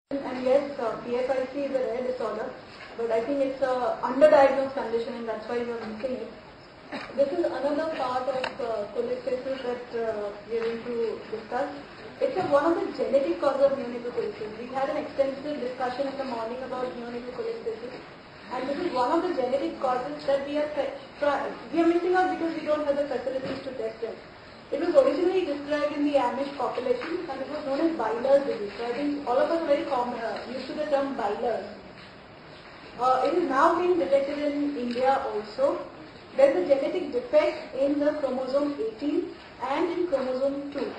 And yes, PFIC is a rare disorder, but I think it's a underdiagnosed condition and that's why you are missing it. This is another part of cholestasis that we are going to discuss. It's one of the genetic causes of neonatal cholestasis. We had an extensive discussion in the morning about neonatal cholestasis, and this is one of the genetic causes that we are missing out because we don't have the facilities to test it. It was originally described in the Amish population and it was known as Byler's disease. So I think all of us are very used to the term Byler's. It is now being detected in India also. There is a genetic defect in the chromosome 18 and in chromosome 2.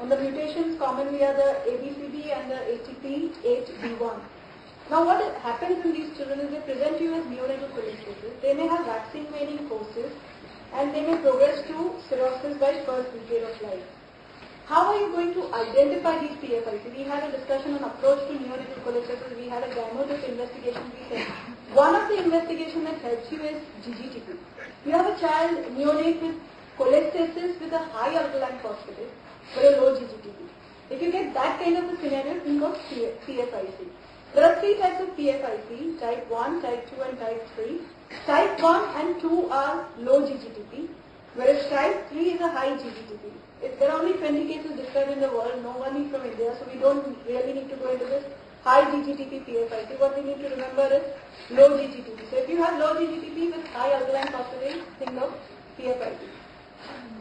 And the mutations commonly are the ABCD and the ATP8B1. Now what happens in these children is they present you as neonatal cholestasis. They may have vaccine waning courses and they may progress to cirrhosis by first decade of life. How are you going to identify these PFIC? We had a discussion on approach to neonatal cholestasis. We had a gyno-tip investigation. We said one of the investigations that helps you is GGTP. You have a child neonate with cholestasis with a high alkaline phosphatase but a low GGTP. If you get that kind of a scenario, think of PFIC. There are three types of PFIC, type 1, type 2 and type 3. Type 1 and 2 are low GGTP, whereas type 3 is a high GGTP. There are only 20 cases described in the world, no one is from India, so we don't really need to go into this high GGTP PFIC. What we need to remember is low GGTP. So if you have low GGTP with high alkaline phosphatase, think of PFIC.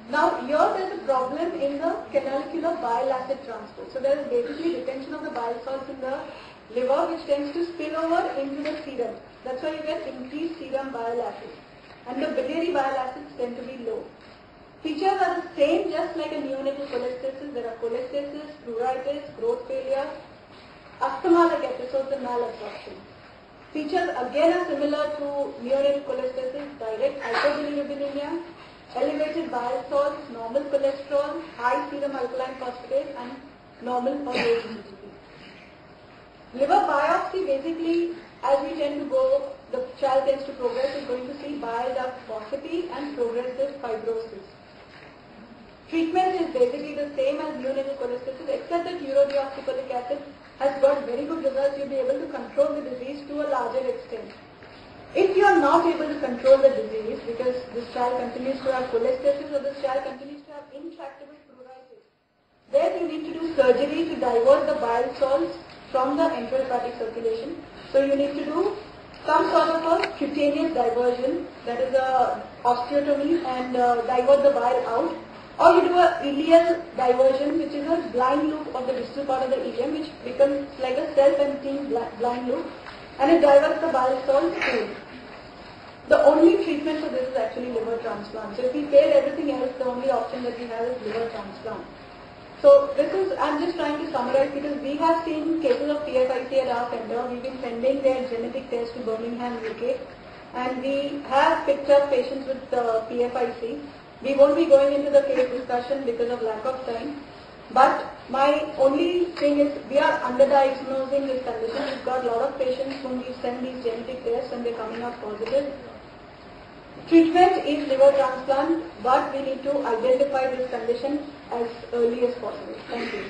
Now here there is a problem in the canalicular bile acid transport. So there is basically detention of the bile salts in the liver which tends to spill over into the serum. That's why you get increased serum bile acids. And the biliary bile acids tend to be low. Features are the same just like a neonatal cholestasis. There are cholestasis, pruritus, growth failure, asthma-like episodes and malabsorption. Features again are similar to neonatal cholestasis, direct hyperbilirubinemia, elevated bile salts, normal cholesterol, high serum alkaline phosphatase and normal or low GGT. Liver biopsy basically, as we tend to go, the child tends to progress, is going to see bile duct paucity and progressive fibrosis. Treatment is basically the same as neonatal cholestasis except that urodeoxycholic acid has got very good results. You'll be able to control the disease to a larger extent. If you are not able to control the disease because this child continues to have cholestasis or this child continues to have intractable pruritus, then you need to do surgery to divert the bile salts from the enterohepatic circulation. So you need to do some sort of a cutaneous diversion, that is a osteotomy, and divert the bile out. Or you do a ileal diversion, which is a blind loop of the distal part of the ileum, which becomes like a self-emptying blind loop, and it diverts the bile salts through. The only treatment for this is actually liver transplant. So if we fail everything else, the only option that we have is liver transplant. So this is, I'm just trying to summarize because we have seen cases of PFIC at our center. We've been sending their genetic tests to Birmingham, UK, and we have picked up patients with PFIC. We won't be going into the case discussion because of lack of time. But my only thing is we are underdiagnosing this condition. We've got a lot of patients whom we send these genetic tests and they're coming up positive. Treatment is liver transplant, but we need to identify this condition as early as possible. Thank you.